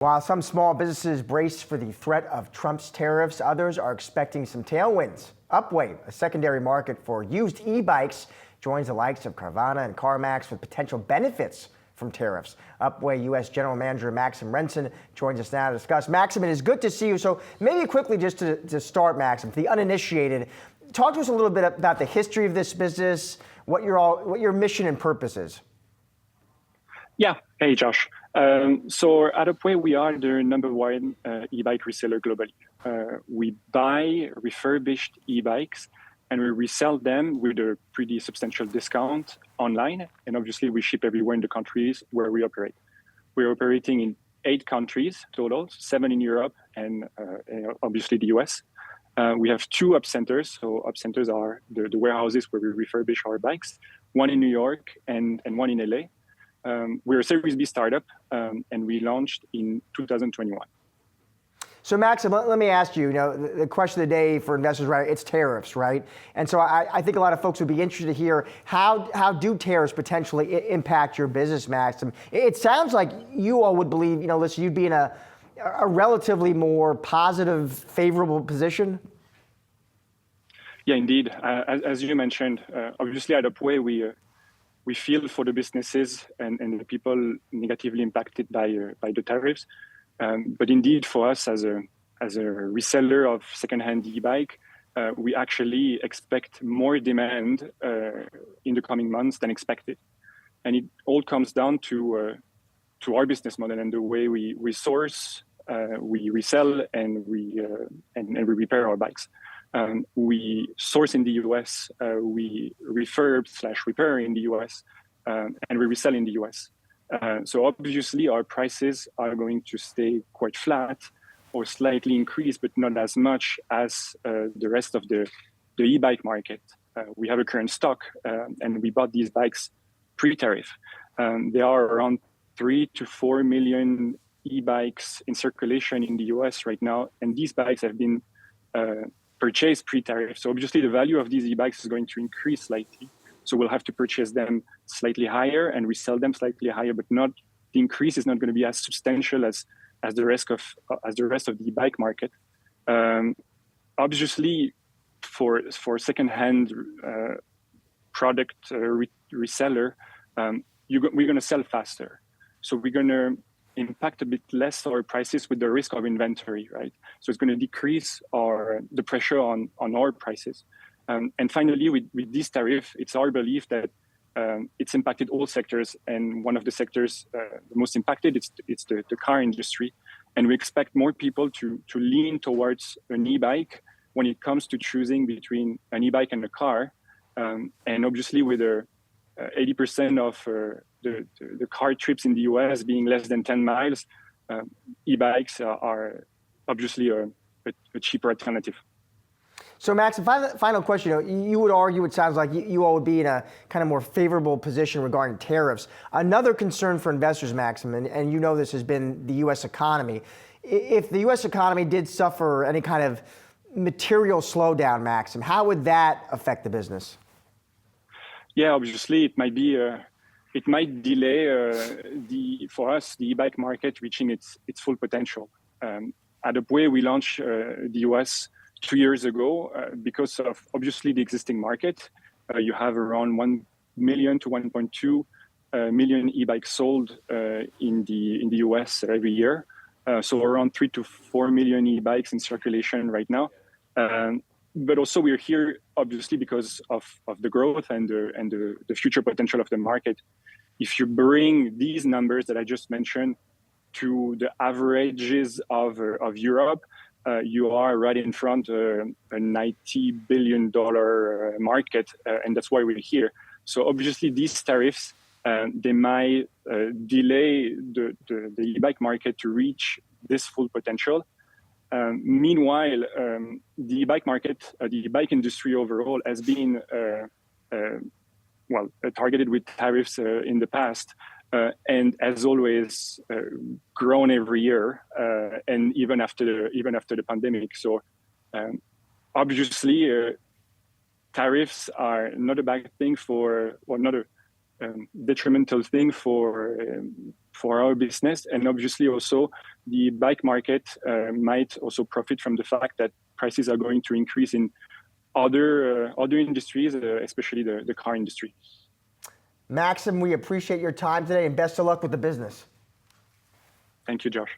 While some small businesses brace for the threat of Trump's tariffs, others are expecting some tailwinds. Upway, a secondary market for used e-bikes, joins the likes of Carvana and CarMax with potential benefits from tariffs. Upway U.S. General Manager Maxime Renson joins us now to discuss. Maxime, it is good to see you. So maybe quickly just to start, Maxime, for the uninitiated, talk to us a little bit about the history of this business, what your mission and purpose is. Yeah. Hey, Josh. So at Upway, we are the number one e-bike reseller globally. We buy refurbished e-bikes and we resell them with a pretty substantial discount online. And obviously, we ship everywhere in the countries where we operate. We're operating in 8 countries total, 7 in Europe and obviously the US. We have 2 up centers. So up centers are the warehouses where we refurbish our bikes, one in New York and one in LA. We're a Series B startup, and we launched in 2021. So Maxime, let me ask you, the question of the day for investors, right, it's tariffs, right? And so I think a lot of folks would be interested to hear how do tariffs potentially impact your business, Maxime? It sounds like you all would believe, listen, you'd be in a relatively more positive, favorable position. Yeah, indeed. As you mentioned, obviously at Upway, we feel for the businesses and the people negatively impacted by the tariffs. But indeed, for us as a reseller of secondhand e-bike, we actually expect more demand in the coming months than expected. And it all comes down to our business model and the way we source, we resell, and we repair our bikes. We source in the US, we refurb/repair in the US, and we resell in the US. So obviously our prices are going to stay quite flat or slightly increase, but not as much as the rest of the e-bike market. We have a current stock and we bought these bikes pre-tariff. There are around 3 to 4 million e-bikes in circulation in the US right now, and these bikes have been purchased pre-tariff. So obviously the value of these e-bikes is going to increase slightly. So we'll have to purchase them slightly higher and resell them slightly higher, but the increase is not going to be as substantial as the rest of the e-bike market. Obviously, for secondhand product reseller, we're going to sell faster. So we're going to impact a bit less our prices with the risk of inventory, right? So it's going to decrease the pressure on our prices. And finally, with this tariff, it's our belief that it's impacted all sectors. And one of the sectors the most impacted, it's the car industry. And we expect more people to lean towards an e-bike when it comes to choosing between an e-bike and a car. And obviously with 80% of the car trips in the US being less than 10 miles, e-bikes are obviously a cheaper alternative. So Max, final question, you would argue it sounds like you all would be in a kind of more favorable position regarding tariffs. Another concern for investors, Maxime, and you know this has been the U.S. economy. If the U.S. economy did suffer any kind of material slowdown, Maxime, how would that affect the business? Yeah, obviously it might delay for us the e-bike market reaching its full potential. At Upway, we launched the US 2 years ago because of obviously the existing market. You have around 1 million to 1.2 million e-bikes sold in the US every year. So around 3 to 4 million e-bikes in circulation right now. But also we're here obviously because of the growth and the future potential of the market. If you bring these numbers that I just mentioned to the averages of Europe, you are right in front of a $90 billion market, and that's why we're here. So obviously these tariffs, they might delay the e-bike market to reach this full potential. Meanwhile, the e-bike market, the e-bike industry overall has been targeted with tariffs in the past, and as always grown every year, and even after the pandemic. So obviously tariffs are not a bad thing not detrimental thing for our business. And obviously also the bike market might also profit from the fact that prices are going to increase in other industries, especially the car industry. Maxime, we appreciate your time today and best of luck with the business. Thank you, Josh.